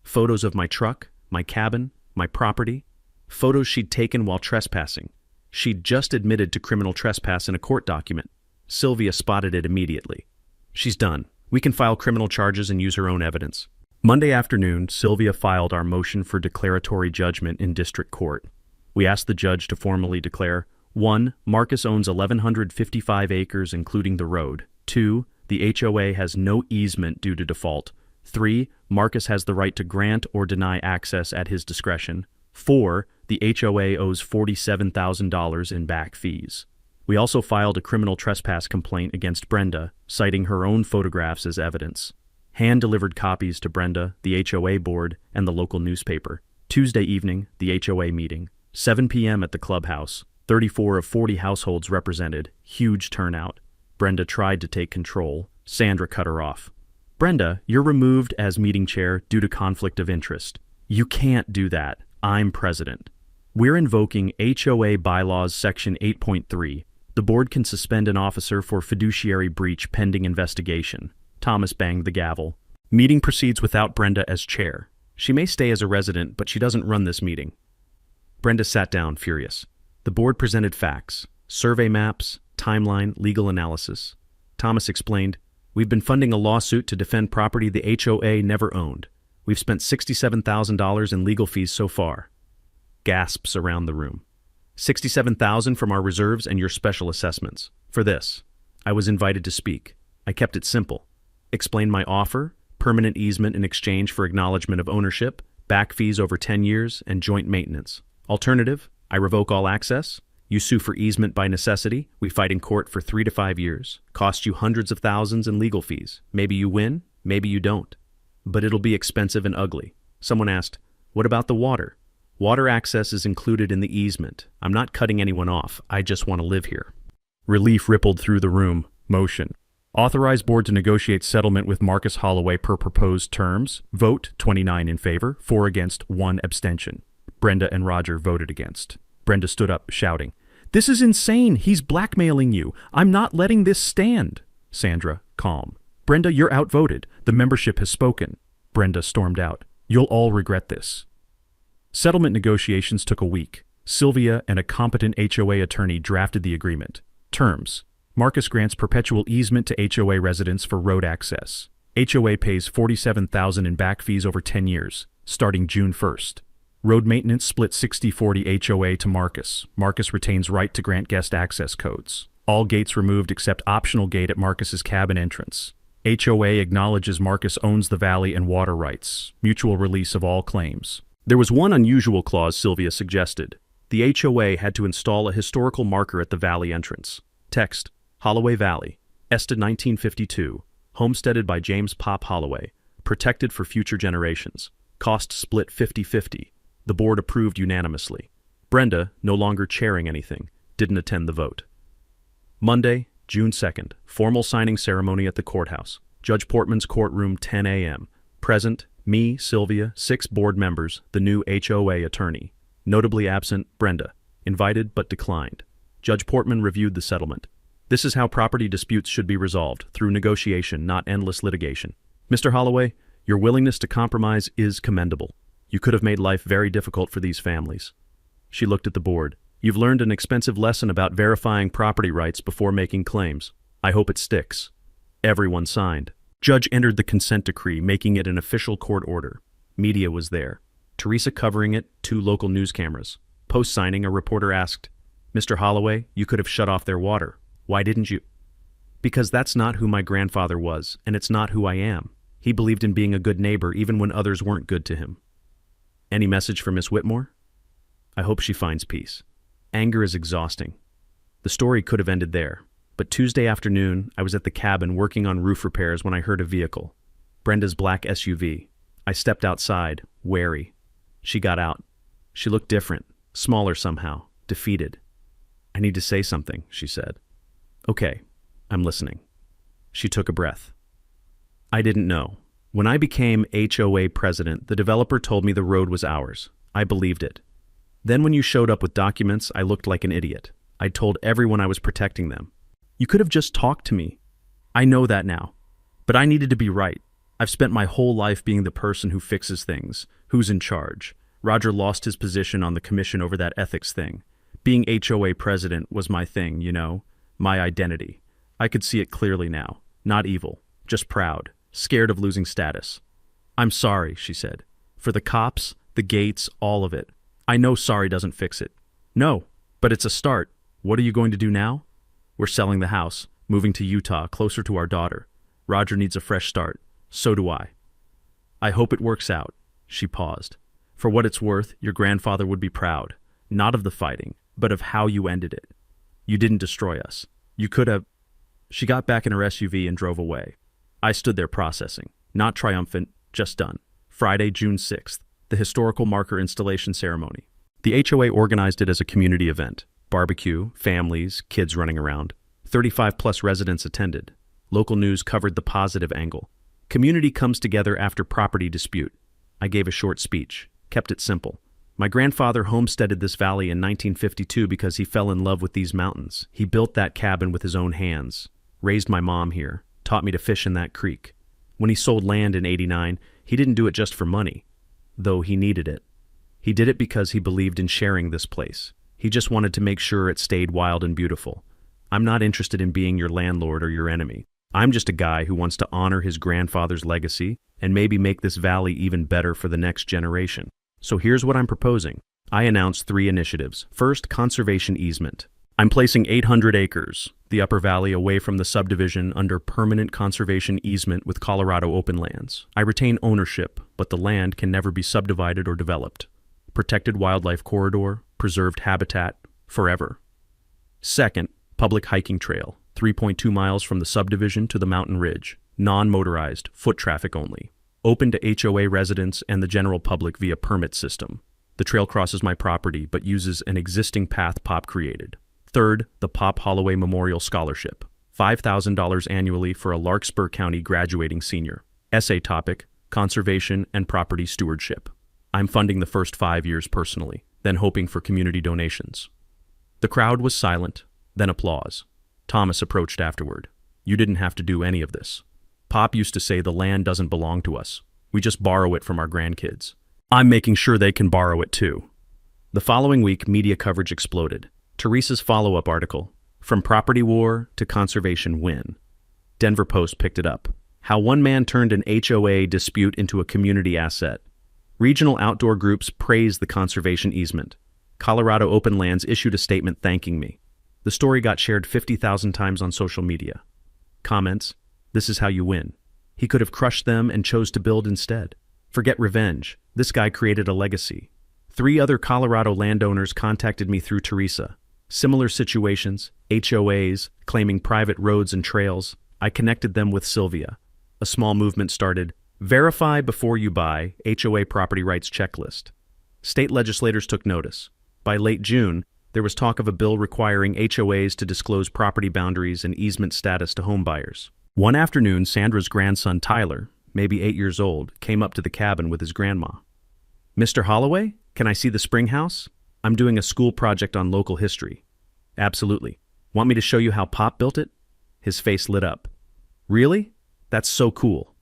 Photos of my truck, my cabin, my property. Photos she'd taken while trespassing. She'd just admitted to criminal trespass in a court document. Sylvia spotted it immediately. She's done. We can file criminal charges and use her own evidence. Monday afternoon, Sylvia filed our motion for declaratory judgment in district court. We asked the judge to formally declare 1. Marcus owns 1,155 acres including the road. 2. The HOA has no easement due to default. 3. Marcus has the right to grant or deny access at his discretion. 4. The HOA owes $47,000 in back fees. We also filed a criminal trespass complaint against Brenda, citing her own photographs as evidence. Hand-delivered copies to Brenda, the HOA board, and the local newspaper. Tuesday evening, the HOA meeting. 7 p.m. at the clubhouse. 34 of 40 households represented. Huge turnout. Brenda tried to take control. Sandra cut her off. Brenda, you're removed as meeting chair due to conflict of interest. You can't do that. I'm president. We're invoking HOA Bylaws Section 8.3. The board can suspend an officer for fiduciary breach pending investigation. Thomas banged the gavel. Meeting proceeds without Brenda as chair. She may stay as a resident, but she doesn't run this meeting. Brenda sat down, furious. The board presented facts, survey maps, timeline, legal analysis. Thomas explained, we've been funding a lawsuit to defend property the HOA never owned. We've spent $67,000 in legal fees so far. Gasps around the room. $67,000 from our reserves and your special assessments. For this, I was invited to speak. I kept it simple. Explained my offer, permanent easement in exchange for acknowledgement of ownership, back fees over 10 years, and joint maintenance. Alternative, I revoke all access. You sue for easement by necessity. We fight in court for 3 to 5 years. Cost you hundreds of thousands in legal fees. Maybe you win, maybe you don't. But it'll be expensive and ugly. Someone asked, what about the water? Water access is included in the easement. I'm not cutting anyone off. I just want to live here. Relief rippled through the room. Motion. Authorize board to negotiate settlement with Marcus Holloway per proposed terms. Vote 29 in favor, 4 against, 1 abstention. Brenda and Roger voted against. Brenda stood up, shouting, "This is insane! He's blackmailing you! I'm not letting this stand!" Sandra, calm. "Brenda, you're outvoted. The membership has spoken." Brenda stormed out. "You'll all regret this." Settlement negotiations took a week. Sylvia and a competent HOA attorney drafted the agreement. Terms. Marcus grants perpetual easement to HOA residents for road access. HOA pays $47,000 in back fees over 10 years, starting June 1st. Road maintenance split 60-40 HOA to Marcus. Marcus retains right to grant guest access codes. All gates removed except optional gate at Marcus's cabin entrance. HOA acknowledges Marcus owns the valley and water rights. Mutual release of all claims. There was one unusual clause Sylvia suggested. The HOA had to install a historical marker at the valley entrance. Text: Holloway Valley, Ested 1952, homesteaded by James Pop Holloway, protected for future generations. Cost split 50-50. The board approved unanimously. Brenda, no longer chairing anything, didn't attend the vote. Monday, June 2nd, formal signing ceremony at the courthouse. Judge Portman's courtroom, 10 a.m. Present, me, Sylvia, 6 board members, the new HOA attorney. Notably absent, Brenda. Invited but declined. Judge Portman reviewed the settlement. This is how property disputes should be resolved, through negotiation, not endless litigation. Mr. Holloway, your willingness to compromise is commendable. You could have made life very difficult for these families. She looked at the board. You've learned an expensive lesson about verifying property rights before making claims. I hope it sticks. Everyone signed. Judge entered the consent decree, making it an official court order. Media was there. Teresa covering it, 2 local news cameras. Post-signing, a reporter asked, Mr. Holloway, you could have shut off their water. Why didn't you? Because that's not who my grandfather was, and it's not who I am. He believed in being a good neighbor even when others weren't good to him. Any message for Miss Whitmore? I hope she finds peace. Anger is exhausting. The story could have ended there, but Tuesday afternoon, I was at the cabin working on roof repairs when I heard a vehicle. Brenda's black SUV. I stepped outside, wary. She got out. She looked different, smaller somehow, defeated. I need to say something, she said. Okay, I'm listening. She took a breath. I didn't know. When I became HOA president, the developer told me the road was ours. I believed it. Then when you showed up with documents, I looked like an idiot. I'd told everyone I was protecting them. You could have just talked to me. I know that now. But I needed to be right. I've spent my whole life being the person who fixes things, who's in charge. Roger lost his position on the commission over that ethics thing. Being HOA president was my thing, you know, my identity. I could see it clearly now. Not evil, just proud, scared of losing status. I'm sorry, she said. For the cops, the gates, all of it. I know sorry doesn't fix it. No, but it's a start. What are you going to do now? We're selling the house, moving to Utah, closer to our daughter. Roger needs a fresh start. So do I. I hope it works out. She paused. For what it's worth, your grandfather would be proud, not of the fighting, but of how you ended it. You didn't destroy us. You could have... She got back in her SUV and drove away. I stood there processing, not triumphant, just done. Friday, June 6th, the historical marker installation ceremony. The HOA organized it as a community event. Barbecue, families, kids running around. 35-plus residents attended. Local news covered the positive angle. Community comes together after property dispute. I gave a short speech, kept it simple. My grandfather homesteaded this valley in 1952 because he fell in love with these mountains. He built that cabin with his own hands, raised my mom here, taught me to fish in that creek. When he sold land in '89, he didn't do it just for money, though he needed it. He did it because he believed in sharing this place. He just wanted to make sure it stayed wild and beautiful. I'm not interested in being your landlord or your enemy. I'm just a guy who wants to honor his grandfather's legacy and maybe make this valley even better for the next generation. So here's what I'm proposing. I announced 3 initiatives. First, conservation easement. I'm placing 800 acres, the upper valley, away from the subdivision under permanent conservation easement with Colorado open lands. I retain ownership, but the land can never be subdivided or developed. Protected wildlife corridor, preserved habitat, forever. Second, public hiking trail, 3.2 miles from the subdivision to the mountain ridge, non-motorized, foot traffic only. Open to HOA residents and the general public via permit system. The trail crosses my property but uses an existing path Pop created. Third, the Pop Holloway Memorial Scholarship, $5,000 annually for a Larkspur County graduating senior. Essay topic, conservation and property stewardship. I'm funding the first 5 years personally, then hoping for community donations. The crowd was silent, then applause. Thomas approached afterward. You didn't have to do any of this. Pop used to say the land doesn't belong to us. We just borrow it from our grandkids. I'm making sure they can borrow it too. The following week, media coverage exploded. Teresa's follow-up article, From Property War to Conservation Win. Denver Post picked it up. How one man turned an HOA dispute into a community asset. Regional outdoor groups praised the conservation easement. Colorado Open Lands issued a statement thanking me. The story got shared 50,000 times on social media. Comments, this is how you win. He could have crushed them and chose to build instead. Forget revenge. This guy created a legacy. 3 other Colorado landowners contacted me through Teresa. Similar situations, HOAs, claiming private roads and trails. I connected them with Sylvia. A small movement started. Verify before you buy, HOA property rights checklist. State legislators took notice. By late June, there was talk of a bill requiring HOAs to disclose property boundaries and easement status to homebuyers. One afternoon, Sandra's grandson Tyler, maybe 8 years old, came up to the cabin with his grandma. "Mr. Holloway, can I see the spring house? I'm doing a school project on local history." "Absolutely. Want me to show you how Pop built it?" His face lit up. "Really? That's so cool."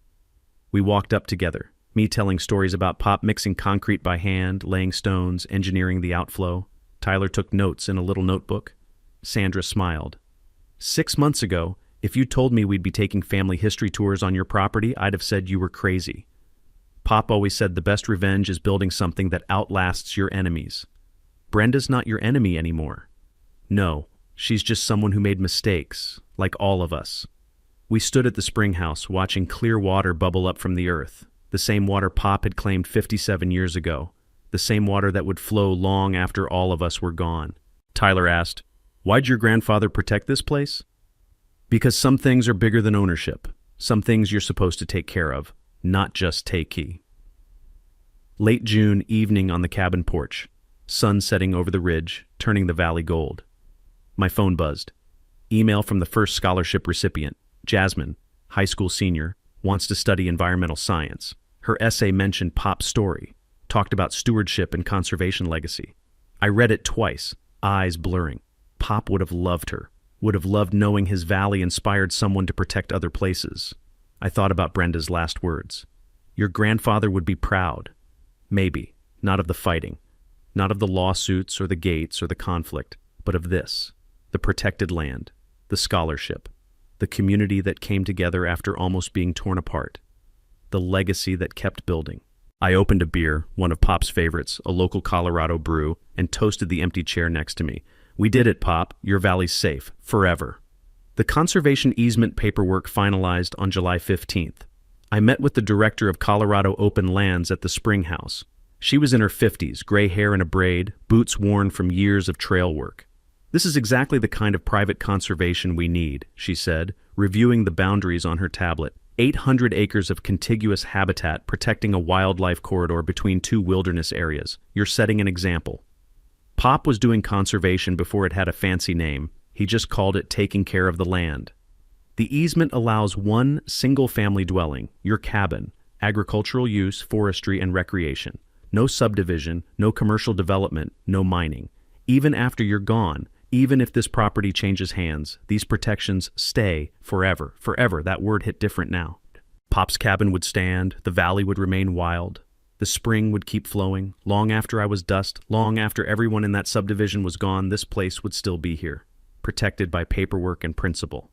We walked up together, me telling stories about Pop mixing concrete by hand, laying stones, engineering the outflow. Tyler took notes in a little notebook. Sandra smiled. 6 months ago, if you told me we'd be taking family history tours on your property, I'd have said you were crazy. Pop always said the best revenge is building something that outlasts your enemies. Brenda's not your enemy anymore. No, she's just someone who made mistakes, like all of us. We stood at the spring house watching clear water bubble up from the earth, the same water Pop had claimed 57 years ago, the same water that would flow long after all of us were gone. Tyler asked, "Why'd your grandfather protect this place?" "Because some things are bigger than ownership. Some things you're supposed to take care of, not just take key." Late June evening on the cabin porch, sun setting over the ridge, turning the valley gold. My phone buzzed. Email from the first scholarship recipient, Jasmine, high school senior, wants to study environmental science. Her essay mentioned Pop's story, talked about stewardship and conservation legacy. I read it twice, eyes blurring. Pop would have loved her, would have loved knowing his valley inspired someone to protect other places. I thought about Brenda's last words. Your grandfather would be proud. Maybe, not of the fighting, not of the lawsuits or the gates or the conflict, but of this, the protected land, the scholarship, the community that came together after almost being torn apart, the legacy that kept building. I opened a beer, one of Pop's favorites, a local Colorado brew, and toasted the empty chair next to me. "We did it, Pop. Your valley's safe. Forever." The conservation easement paperwork finalized on July 15th. I met with the director of Colorado Open Lands at the Spring House. She was in her 50s, gray hair in a braid, boots worn from years of trail work. "This is exactly the kind of private conservation we need," she said, reviewing the boundaries on her tablet. 800 acres of contiguous habitat protecting a wildlife corridor between 2 wilderness areas. You're setting an example. Pop was doing conservation before it had a fancy name. He just called it taking care of the land. The easement allows one single-family dwelling, your cabin, agricultural use, forestry, and recreation. No subdivision, no commercial development, no mining. Even after you're gone, even if this property changes hands, these protections stay forever. Forever, that word hit different now. Pop's cabin would stand, the valley would remain wild. The spring would keep flowing. Long after I was dust, long after everyone in that subdivision was gone, this place would still be here, protected by paperwork and principle.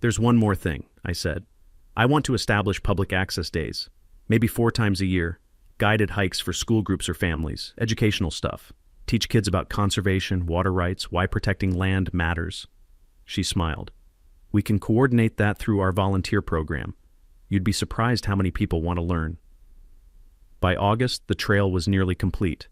"There's one more thing," I said. "I want to establish public access days, maybe 4 times a year, guided hikes for school groups or families, educational stuff. Teach kids about conservation, water rights, why protecting land matters." She smiled. "We can coordinate that through our volunteer program. You'd be surprised how many people want to learn." By August, the trail was nearly complete.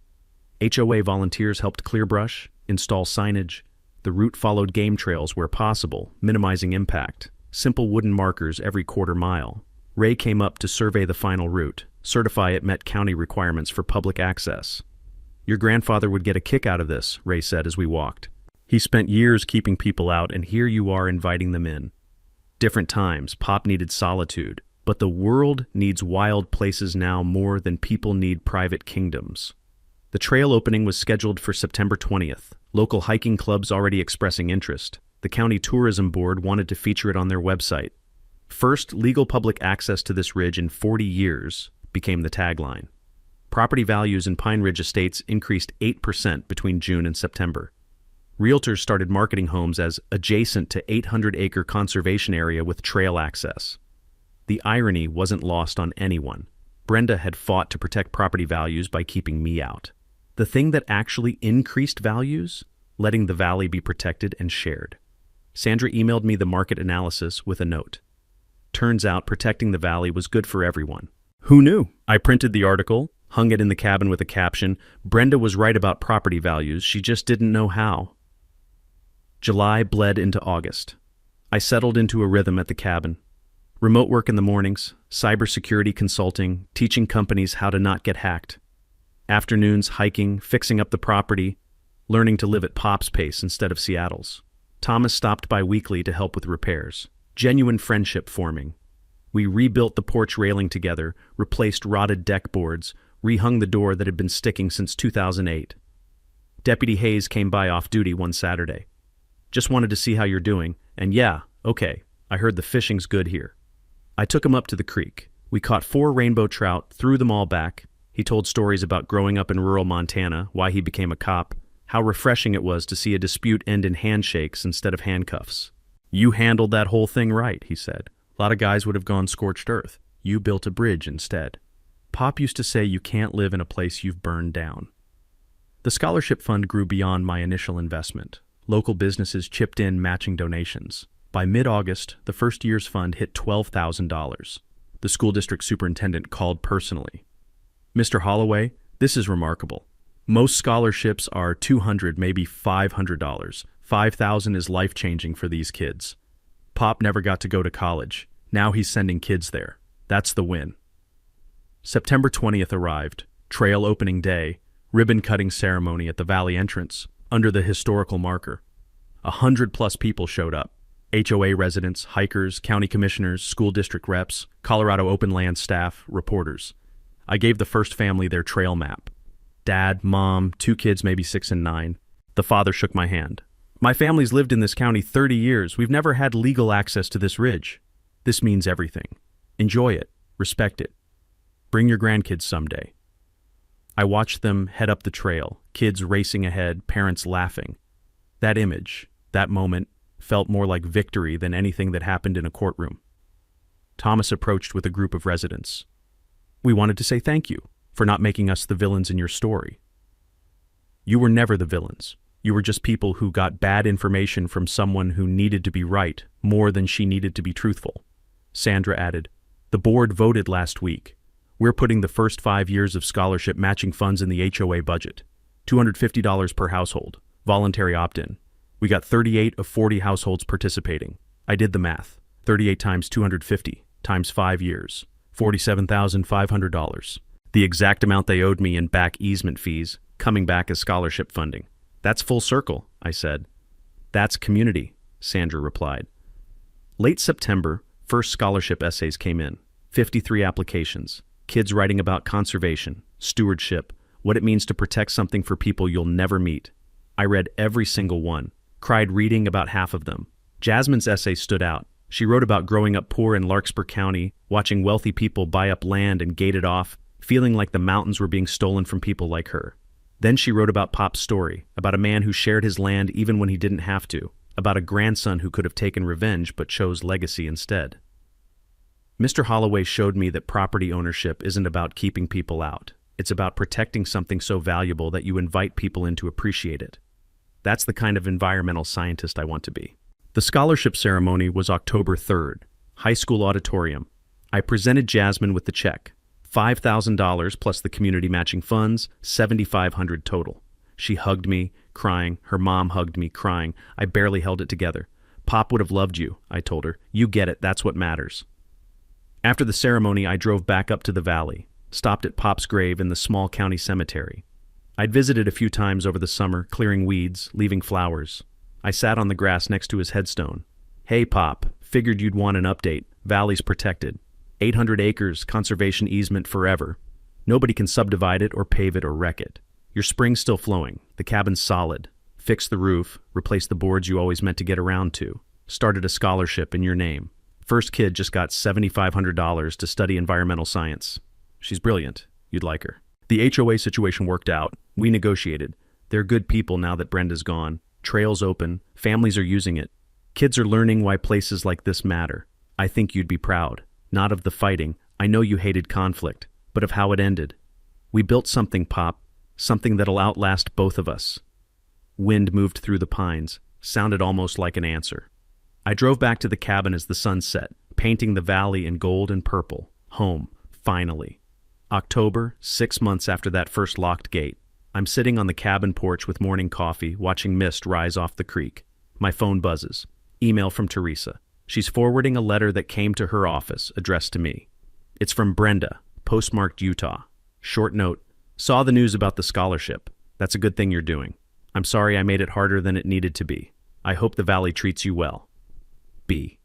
HOA volunteers helped clear brush, install signage. The route followed game trails where possible, minimizing impact. Simple wooden markers every quarter mile. Ray came up to survey the final route, certify it met county requirements for public access. "Your grandfather would get a kick out of this," Ray said as we walked. "He spent years keeping people out, and here you are inviting them in." Different times, Pop needed solitude, but the world needs wild places now more than people need private kingdoms. The trail opening was scheduled for September 20th. Local hiking clubs already expressing interest. The county tourism board wanted to feature it on their website. "First legal public access to this ridge in 40 years" became the tagline. Property values in Pine Ridge estates increased 8% between June and September. Realtors started marketing homes as adjacent to 800-acre conservation area with trail access. The irony wasn't lost on anyone. Brenda had fought to protect property values by keeping me out. The thing that actually increased values? Letting the valley be protected and shared. Sandra emailed me the market analysis with a note. Turns out protecting the valley was good for everyone. Who knew? I printed the article, hung it in the cabin with a caption, "Brenda was right about property values, she just didn't know how." July bled into August. I settled into a rhythm at the cabin. Remote work in the mornings, cybersecurity consulting, teaching companies how to not get hacked. Afternoons hiking, fixing up the property, learning to live at Pop's pace instead of Seattle's. Thomas stopped by weekly to help with repairs. Genuine friendship forming. We rebuilt the porch railing together, replaced rotted deck boards, rehung the door that had been sticking since 2008. Deputy Hayes came by off duty one Saturday. "Just wanted to see how you're doing, and yeah, okay, I heard the fishing's good here." I took him up to the creek. We caught 4 rainbow trout, threw them all back. He told stories about growing up in rural Montana, why he became a cop, how refreshing it was to see a dispute end in handshakes instead of handcuffs. "You handled that whole thing right," he said. "A lot of guys would have gone scorched earth. You built a bridge instead." Pop used to say you can't live in a place you've burned down. The scholarship fund grew beyond my initial investment. Local businesses chipped in matching donations. By mid-August, the first year's fund hit $12,000. The school district superintendent called personally. "Mr. Holloway, this is remarkable. Most scholarships are $200, maybe $500. $5,000 is life-changing for these kids. Pop never got to go to college. Now he's sending kids there. That's the win." September 20th arrived, trail opening day, ribbon-cutting ceremony at the valley entrance, under the historical marker. 100+ people showed up. HOA residents, hikers, county commissioners, school district reps, Colorado Open Land staff, reporters. I gave the first family their trail map. Dad, mom, 2 kids maybe 6 and 9. The father shook my hand. "My family's lived in this county 30 years. We've never had legal access to this ridge. This means everything. Enjoy it. Respect it. Bring your grandkids someday." I watched them head up the trail, kids racing ahead, parents laughing. That image, that moment, felt more like victory than anything that happened in a courtroom. Thomas approached with a group of residents. "We wanted to say thank you for not making us the villains in your story." "You were never the villains. You were just people who got bad information from someone who needed to be right more than she needed to be truthful." Sandra added, "The board voted last week. We're putting the first 5 years of scholarship matching funds in the HOA budget. $250 per household, voluntary opt-in. We got 38 of 40 households participating. I did the math. 38 times 250 times 5 years. $47,500. The exact amount they owed me in back easement fees, coming back as scholarship funding. That's full circle," I said. "That's community," Sandra replied. Late September, first scholarship essays came in. 53 applications. Kids writing about conservation, stewardship, what it means to protect something for people you'll never meet. I read every single one, cried reading about half of them. Jasmine's essay stood out. She wrote about growing up poor in Larkspur County, watching wealthy people buy up land and gate it off, feeling like the mountains were being stolen from people like her. Then she wrote about Pop's story, about a man who shared his land even when he didn't have to, about a grandson who could have taken revenge but chose legacy instead. Mr. Holloway showed me that property ownership isn't about keeping people out. It's about protecting something so valuable that you invite people in to appreciate it. That's the kind of environmental scientist I want to be. The scholarship ceremony was October 3rd, high school auditorium. I presented Jasmine with the check. $5,000 plus the community matching funds, $7,500 total. She hugged me, crying. Her mom hugged me, crying. I barely held it together. "Pop would have loved you," I told her. "You get it, that's what matters." After the ceremony, I drove back up to the valley, stopped at Pop's grave in the small county cemetery. I'd visited a few times over the summer, clearing weeds, leaving flowers. I sat on the grass next to his headstone. "Hey, Pop, figured you'd want an update. Valley's protected. 800 acres, conservation easement forever. Nobody can subdivide it or pave it or wreck it. Your spring's still flowing. The cabin's solid. Fixed the roof, replaced the boards you always meant to get around to. Started a scholarship in your name. First kid just got $7,500 to study environmental science. She's brilliant. You'd like her." The HOA situation worked out. We negotiated. They're good people now that Brenda's gone. Trail's open. Families are using it. Kids are learning why places like this matter. I think you'd be proud. Not of the fighting. I know you hated conflict, but of how it ended. We built something, Pop. Something that'll outlast both of us. Wind moved through the pines. Sounded almost like an answer. I drove back to the cabin as the sun set, painting the valley in gold and purple. Home, finally. October, 6 months after that first locked gate. I'm sitting on the cabin porch with morning coffee, watching mist rise off the creek. My phone buzzes. Email from Teresa. She's forwarding a letter that came to her office, addressed to me. It's from Brenda, postmarked Utah. Short note, saw the news about the scholarship. That's a good thing you're doing. I'm sorry I made it harder than it needed to be. I hope the Valley treats you well. B.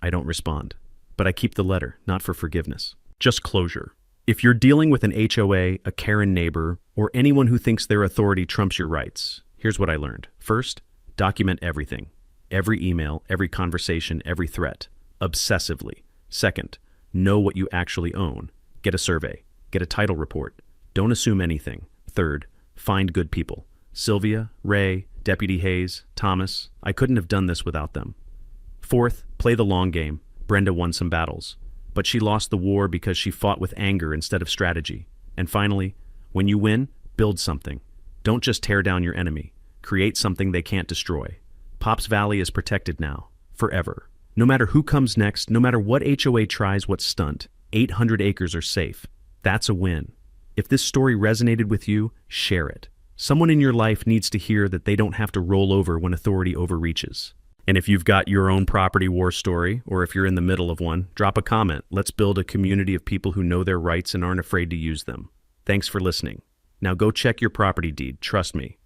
I don't respond, but I keep the letter, not for forgiveness. Just closure. If you're dealing with an HOA, a Karen neighbor, or anyone who thinks their authority trumps your rights, here's what I learned. First, document everything. Every email, every conversation, every threat. Obsessively. Second, know what you actually own. Get a survey. Get a title report. Don't assume anything. Third, find good people. Sylvia, Ray, Deputy Hayes, Thomas. I couldn't have done this without them. Fourth, play the long game. Brenda won some battles, but she lost the war because she fought with anger instead of strategy. And finally, when you win, build something. Don't just tear down your enemy. Create something they can't destroy. Pops Valley is protected now, forever. No matter who comes next, no matter what HOA tries what stunt, 800 acres are safe. That's a win. If this story resonated with you, share it. Someone in your life needs to hear that they don't have to roll over when authority overreaches. And if you've got your own property war story, or if you're in the middle of one, drop a comment. Let's build a community of people who know their rights and aren't afraid to use them. Thanks for listening. Now go check your property deed. Trust me,